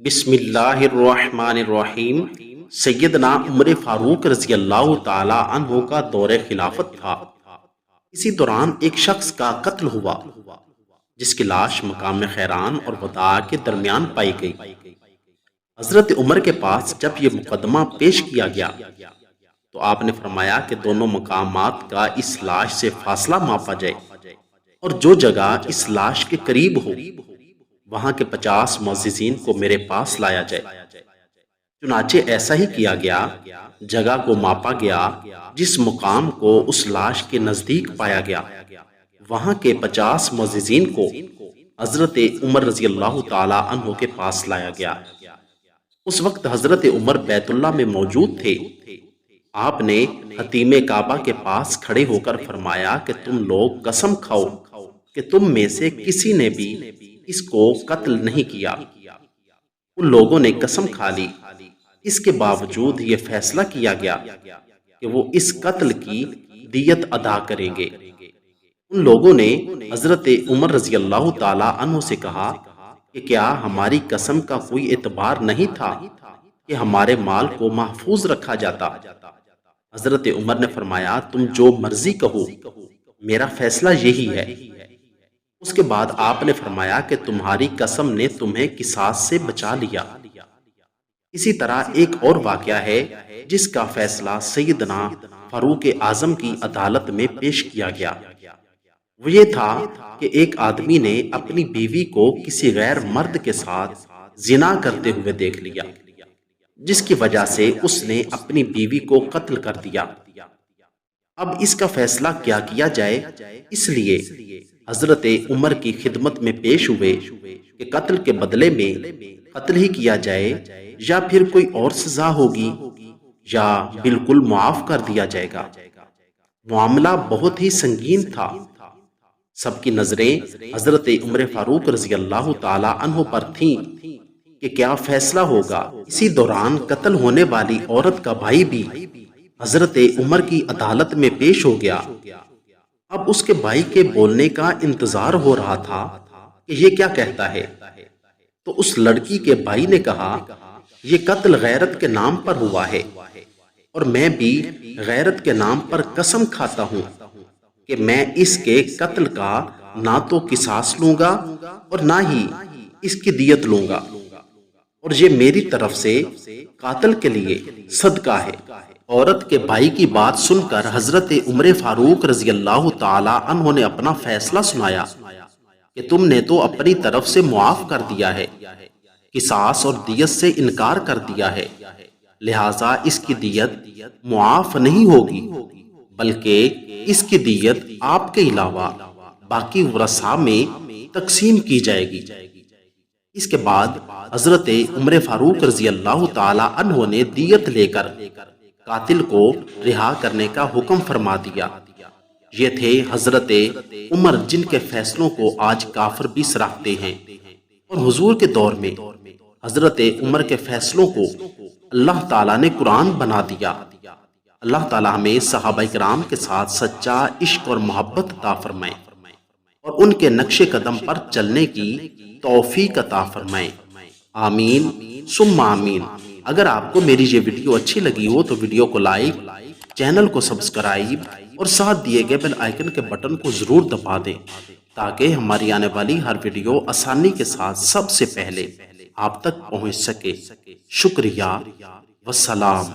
بسم اللہ الرحمن الرحیم۔ سیدنا عمر فاروق رضی اللہ تعالی عنہ کا دور خلافت تھا۔ اسی دوران ایک شخص کا قتل ہوا جس کی لاش مقام خیران اور وداع کے درمیان پائی گئی۔ حضرت عمر کے پاس جب یہ مقدمہ پیش کیا گیا تو آپ نے فرمایا کہ دونوں مقامات کا اس لاش سے فاصلہ ماپا جائے اور جو جگہ اس لاش کے قریب ہو وہاں کے 50 معززین کو میرے پاس لایا جائے۔ چنانچہ ایسا ہی کیا گیا، جگہ کو ماپا گیا، جس مقام کو اس لاش کے نزدیک پایا گیا وہاں کے 50 معززین کو حضرت عمر رضی اللہ تعالی عنہ کے پاس لایا گیا۔ اس وقت حضرت عمر بیت اللہ میں موجود تھے۔ آپ نے حتیم کعبہ کے پاس کھڑے ہو کر فرمایا کہ تم لوگ قسم کھاؤ کہ تم میں سے کسی نے بھی اس کو قتل نہیں کیا۔ ان لوگوں نے قسم کھا لی۔ اس کے باوجود یہ فیصلہ کیا گیا کہ وہ اس قتل کی دیت ادا کریں گے۔ ان لوگوں نے حضرت عمر رضی اللہ تعالی عنہ سے کہا کہ کیا ہماری قسم کا کوئی اعتبار نہیں تھا کہ ہمارے مال کو محفوظ رکھا جاتا؟ حضرت عمر نے فرمایا تم جو مرضی کہو، میرا فیصلہ یہی ہے۔ اس کے بعد آپ نے فرمایا کہ تمہاری قسم نے تمہیں قصاص سے بچا لیا۔ اسی طرح ایک اور واقعہ ہے جس کا فیصلہ سیدنا فاروق اعظم کی عدالت میں پیش کیا گیا۔ وہ یہ تھا کہ ایک آدمی نے اپنی بیوی کو کسی غیر مرد کے ساتھ زنا کرتے ہوئے دیکھ لیا، جس کی وجہ سے اس نے اپنی بیوی کو قتل کر دیا۔ اب اس کا فیصلہ کیا کیا جائے، اس لیے حضرت عمر کی خدمت میں پیش ہوئے کہ قتل کے بدلے میں قتل ہی کیا جائے یا پھر کوئی اور سزا ہوگی یا بالکل معاف کر دیا جائے گا۔ معاملہ بہت ہی سنگین تھا۔ سب کی نظریں حضرت عمر فاروق رضی اللہ تعالی عنہ پر تھیں کہ کیا فیصلہ ہوگا۔ اسی دوران قتل ہونے والی عورت کا بھائی بھی حضرت عمر کی عدالت میں پیش ہو گیا۔ اب اس کے بھائی کے بولنے کا انتظار ہو رہا تھا کہ یہ کیا کہتا ہے۔ تو اس لڑکی کے بھائی نے کہا یہ قتل غیرت کے نام پر ہوا ہے اور میں بھی غیرت کے نام پر قسم کھاتا ہوں کہ میں اس کے قتل کا نہ تو قصاص لوں گا اور نہ ہی اس کی دیت لوں گا، اور یہ میری طرف سے قاتل کے لیے صدقہ ہے۔ عورت کے بھائی کی بات سن کر حضرت عمر فاروق رضی اللہ تعالی عنہ نے اپنا فیصلہ سنایا کہ تم نے تو اپنی طرف سے معاف کر دیا ہے، قصاص اور دیت سے انکار کر دیا ہے، لہٰذا اس کی دیت معاف نہیں ہوگی بلکہ اس کی دیت آپ کے علاوہ باقی ورثاء میں تقسیم کی جائے گی۔ اس کے بعد حضرت عمر فاروق رضی اللہ تعالی عنہ نے دیت لے کر قاتل کو رہا کرنے کا حکم فرما دیا۔ یہ تھے حضرت عمر جن کے فیصلوں کو آج کافر بھی سراہتے ہیں، اور حضور کے دور میں حضرت عمر کے فیصلوں کو اللہ تعالیٰ نے قرآن بنا دیا۔ اللہ تعالیٰ ہمیں صحابہ کرام کے ساتھ سچا عشق اور محبت عطا فرمائے اور ان کے نقش قدم پر چلنے کی توفیق عطا فرمائے۔ آمین ثم آمین۔ اگر آپ کو میری یہ ویڈیو اچھی لگی ہو تو ویڈیو کو لائک، چینل کو سبسکرائب اور ساتھ دیے گئے بیل آئیکن کے بٹن کو ضرور دبا دیں تاکہ ہماری آنے والی ہر ویڈیو آسانی کے ساتھ سب سے پہلے آپ تک پہنچ سکے۔ شکریہ، والسلام۔